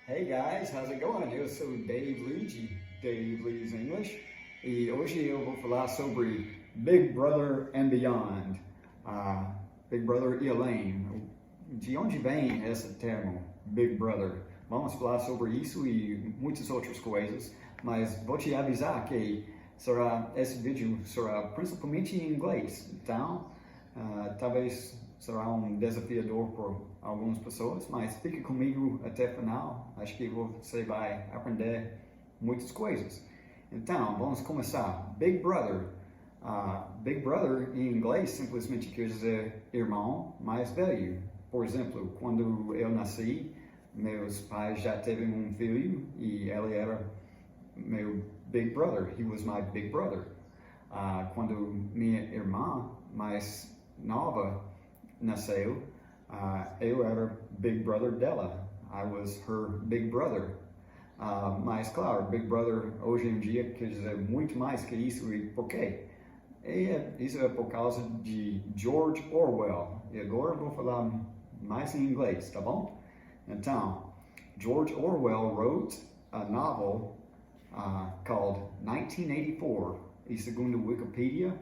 Hey guys, how's it going? Eu sou o Dave Lee, de Dave Lee's English, e hoje eu vou falar sobre Big Brother and Beyond, Big Brother e além. De onde vem esse termo, Big Brother? Vamos falar sobre isso e muitas outras coisas, mas vou te avisar que esse vídeo será principalmente em inglês, então talvez será desafiador por algumas pessoas, mas fique comigo até o final, acho que você vai aprender muitas coisas. Então, vamos começar. Big Brother. Big Brother em inglês simplesmente quer dizer irmão mais velho. Por exemplo, quando eu nasci, meus pais já teve um filho e ele era meu Big Brother. He was my Big Brother. Quando minha irmã mais nova nasceu, eu era Big Brother dela. I was her Big Brother. Mas claro, Big Brother hoje em dia quer dizer muito mais que isso. E por quê? Isso é por causa de George Orwell. E agora eu vou falar mais em inglês, tá bom? Então, George Orwell wrote a novel called 1984. E segundo Wikipedia,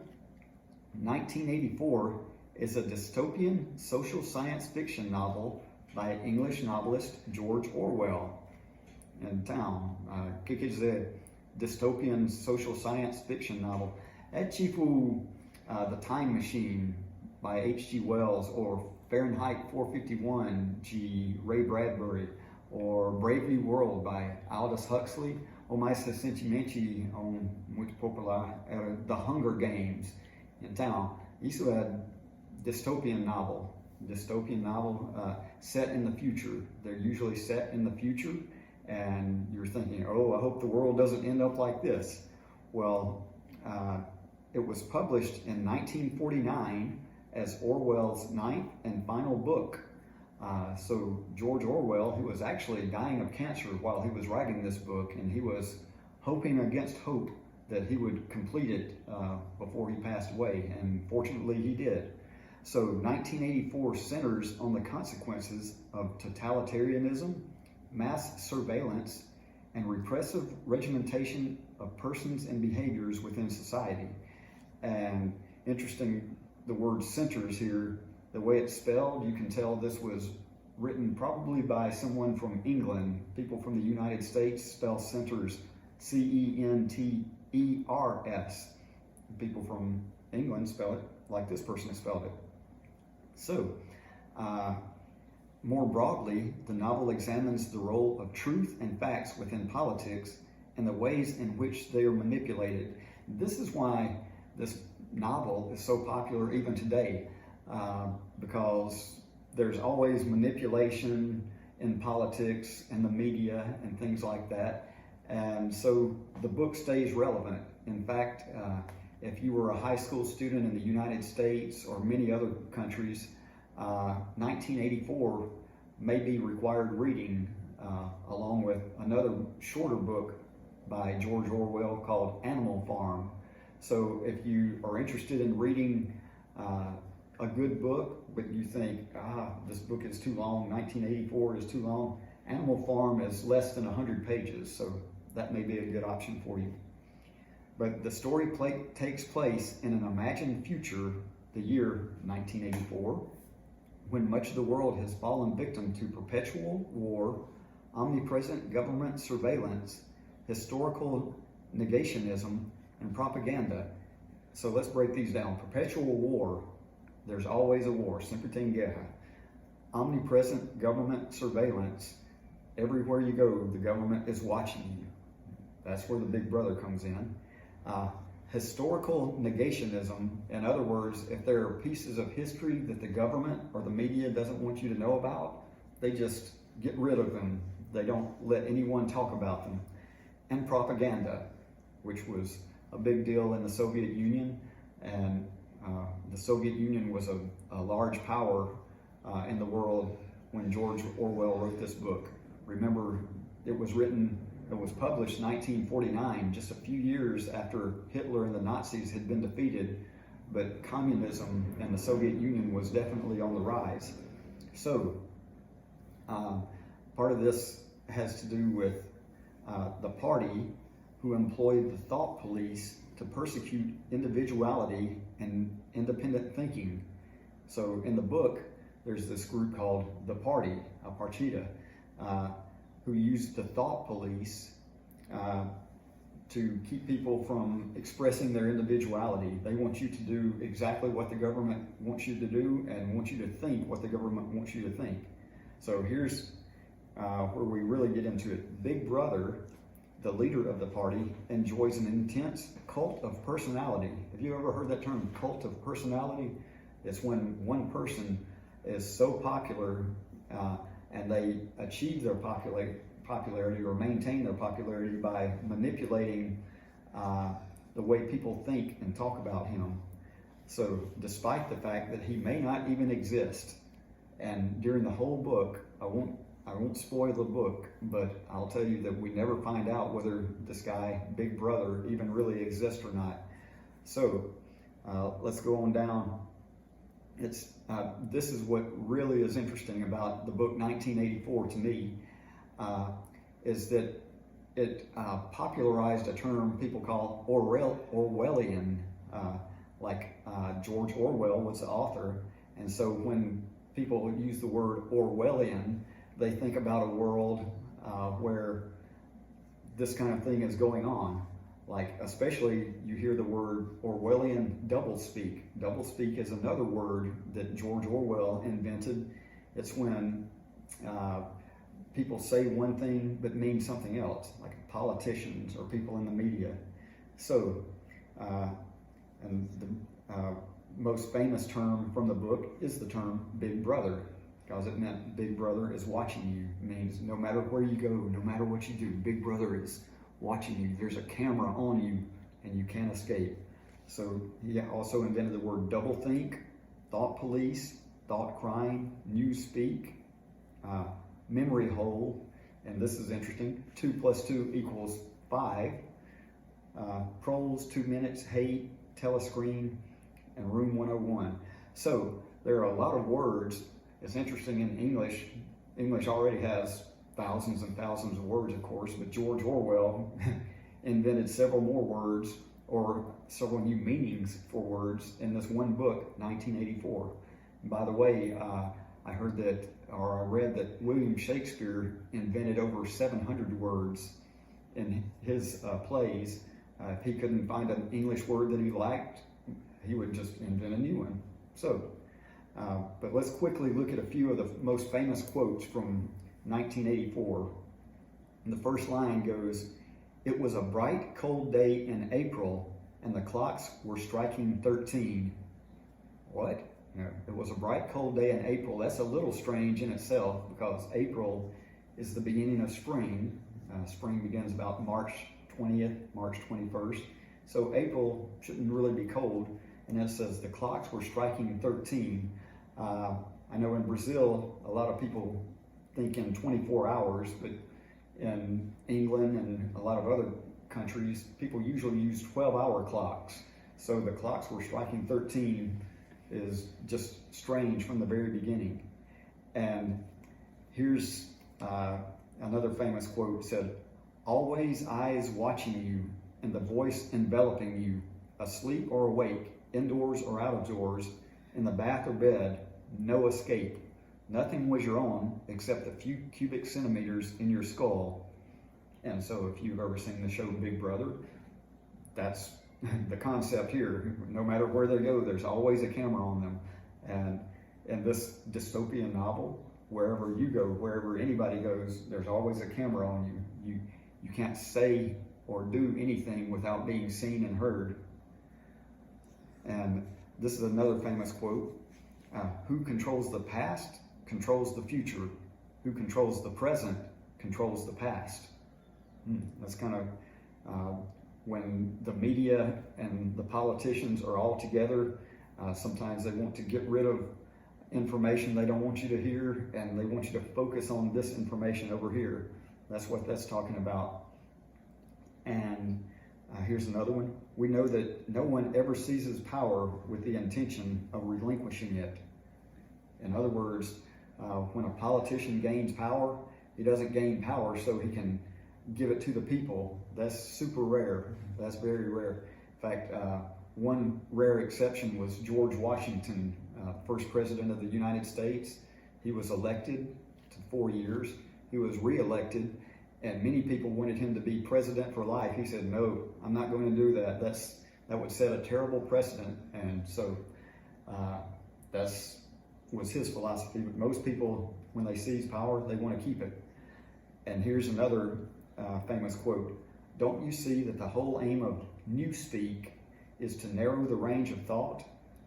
1984 is a dystopian social science fiction novel by English novelist George Orwell. Então, o que quer dizer dystopian social science fiction novel? É tipo The Time Machine by H.G. Wells, or Fahrenheit 451 de Ray Bradbury, or Brave New World by Aldous Huxley, ou mais recentemente, muito popular, era The Hunger Games. Então, isso é dystopian novel. Dystopian novel set in the future. They're usually set in the future, and you're thinking, oh, I hope the world doesn't end up like this. Well, it was published in 1949 as Orwell's ninth and final book. So George Orwell, who was actually dying of cancer while he was writing this book, and he was hoping against hope that he would complete it before he passed away, and fortunately he did. So 1984 centers on the consequences of totalitarianism, mass surveillance, and repressive regimentation of persons and behaviors within society. And interesting, the word centers here, the way it's spelled, you can tell this was written probably by someone from England. People from the United States spell centers C-E-N-T-E-R-S. People from England spell it like this person spelled it. So, more broadly, the novel examines the role of truth and facts within politics and the ways in which they are manipulated. This is why this novel is so popular even today, because there's always manipulation in politics and the media and things like that. And so the book stays relevant. In fact, if you were a high school student in the United States or many other countries, 1984 may be required reading, along with another shorter book by George Orwell called Animal Farm. So if you are interested in reading a good book, but you think, this book is too long, 1984 is too long, Animal Farm is less than 100 pages, so that may be a good option for you. But the story takes place in an imagined future, the year 1984, when much of the world has fallen victim to perpetual war, omnipresent government surveillance, historical negationism, and propaganda. So let's break these down. Perpetual war, there's always a war, siempre tem guerra. Omnipresent government surveillance, everywhere you go, the government is watching you. That's where the Big Brother comes in. Historical negationism, in other words, if there are pieces of history that the government or the media doesn't want you to know about, they just get rid of them. They don't let anyone talk about them. And propaganda, which was a big deal in the Soviet Union, and the Soviet Union was a large power in the world when George Orwell wrote this book. Remember, it was published in 1949, just a few years after Hitler and the Nazis had been defeated, but communism in the Soviet Union was definitely on the rise. So, part of this has to do with the party who employed the thought police to persecute individuality and independent thinking. So in the book, there's this group called the party, Partita, who used the thought police to keep people from expressing their individuality. They want you to do exactly what the government wants you to do and want you to think what the government wants you to think. So here's where we really get into it. Big Brother, the leader of the party, enjoys an intense cult of personality. Have you ever heard that term, cult of personality? It's when one person is so popular and they achieve their popularity or maintain their popularity by manipulating the way people think and talk about him. So despite the fact that he may not even exist, and during the whole book, I won't spoil the book, but I'll tell you that we never find out whether this guy, Big Brother, even really exists or not. So let's go on down. This is what really is interesting about the book 1984 to me, is that it popularized a term people call Orwellian, like George Orwell was the author. And so when people use the word Orwellian, they think about a world where this kind of thing is going on. Like, especially you hear the word Orwellian doublespeak. Doublespeak is another word that George Orwell invented. It's when people say one thing but mean something else, like politicians or people in the media. So, and the most famous term from the book is the term Big Brother, because it meant Big Brother is watching you. It means no matter where you go, no matter what you do, Big Brother is watching you. There's a camera on you and you can't escape. So he also invented the word doublethink, thought police, thought crime, newspeak, memory hole, and this is interesting, 2 + 2 = 5, trolls, 2 minutes, hate, telescreen, and room 101. So there are a lot of words. It's interesting in English. English already has thousands and thousands of words, of course, but George Orwell invented several more words or several new meanings for words in this one book, 1984. And by the way, I heard that, or I read that William Shakespeare invented over 700 words in his plays. If he couldn't find an English word that he liked, he would just invent a new one. So, but let's quickly look at a few of the most famous quotes from 1984. And the first line goes, "It was a bright, cold day in April, and the clocks were striking 13. What? No, it was a bright, cold day in April. That's a little strange in itself, because April is the beginning of spring. Spring begins about March 20th, March 21st. So April shouldn't really be cold. And it says the clocks were striking 13. I know in Brazil, a lot of people think in 24 hours, but in England and a lot of other countries, people usually use 12-hour clocks. So the clocks were striking 13 is just strange from the very beginning. And here's another famous quote. Said, "Always eyes watching you and the voice enveloping you, asleep or awake, indoors or out of doors, in the bath or bed, no escape. Nothing was your own except a few cubic centimeters in your skull." And so if you've ever seen the show Big Brother, that's the concept here. No matter where they go, there's always a camera on them. And in this dystopian novel, wherever you go, wherever anybody goes, there's always a camera on you. You can't say or do anything without being seen and heard. And this is another famous quote. Who controls the past controls the future. Who controls the present controls the past. That's kind of when the media and the politicians are all together. Sometimes they want to get rid of information they don't want you to hear, and they want you to focus on this information over here. That's what that's talking about. And here's another one. We know that no one ever seizes power with the intention of relinquishing it. In other words, when a politician gains power, He doesn't gain power so he can give it to the people. That's super rare. That's very rare. In fact, one rare exception was George Washington, first president of the United States. He was elected to 4 years. He was re-elected, and many people wanted him to be president for life. He said, no, I'm not going to do that. That would set a terrible precedent. And so that was his philosophy. But most people, when they seize power, they want to keep it. And here's another famous quote. Don't you see that the whole aim of Newspeak is to narrow the range of thought?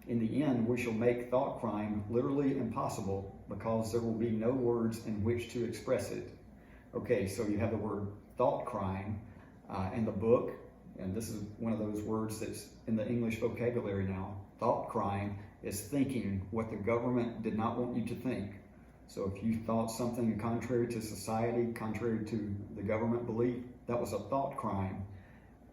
In the end, we shall make thought crime literally impossible because there will be no words in which to express it. Okay, so you have the word thought crime in the book, and this is one of those words that's in the English vocabulary now. Thought crime is thinking what the government did not want you to think. So if you thought something contrary to society, contrary to the government belief, that was a thought crime.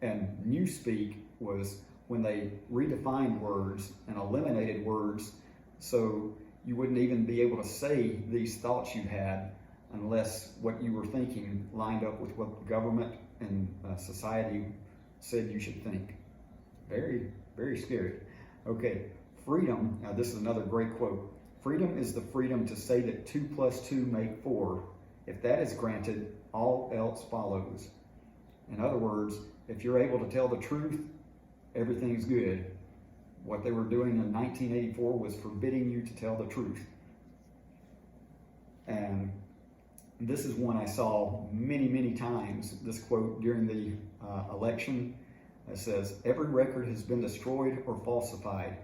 And Newspeak was when they redefined words and eliminated words so you wouldn't even be able to say these thoughts you had unless what you were thinking lined up with what the government and society said you should think. Very, very scary. Okay, freedom, now this is another great quote. Freedom is the freedom to say that 2 + 2 make 4. If that is granted, all else follows. In other words, if you're able to tell the truth, everything's good. What they were doing in 1984 was forbidding you to tell the truth. And this is one I saw many, many times, this quote during the election. It says, every record has been destroyed or falsified,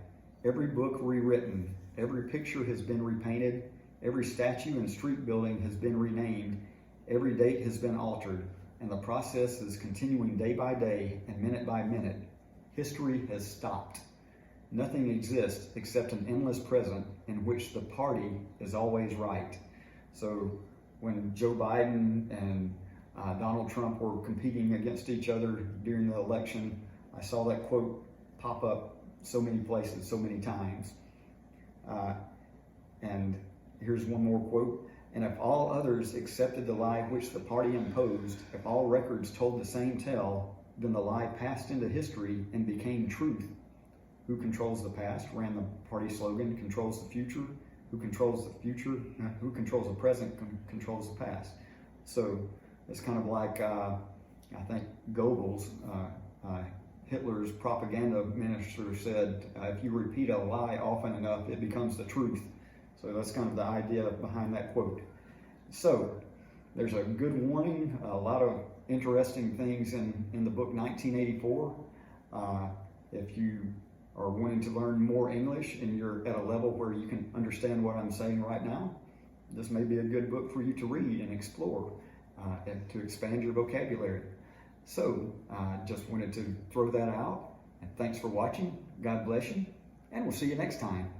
every book rewritten, every picture has been repainted, every statue and street building has been renamed, every date has been altered, and the process is continuing day by day and minute by minute. History has stopped. Nothing exists except an endless present in which the party is always right. So when Joe Biden and Donald Trump were competing against each other during the election, I saw that quote pop up so many places, so many times. And here's one more quote. And if all others accepted the lie which the party imposed, if all records told the same tale, then the lie passed into history and became truth. Who controls the past ran the party slogan, controls the future. Who controls the future, who controls the present controls the past. So it's kind of like, I think Goebbels, Hitler's propaganda minister, said, if you repeat a lie often enough, it becomes the truth. So that's kind of the idea behind that quote. So there's a good warning, a lot of interesting things in the book 1984. If you are wanting to learn more English and you're at a level where you can understand what I'm saying right now, this may be a good book for you to read and explore and to expand your vocabulary. So just wanted to throw that out, and thanks for watching. God bless you, and we'll see you next time.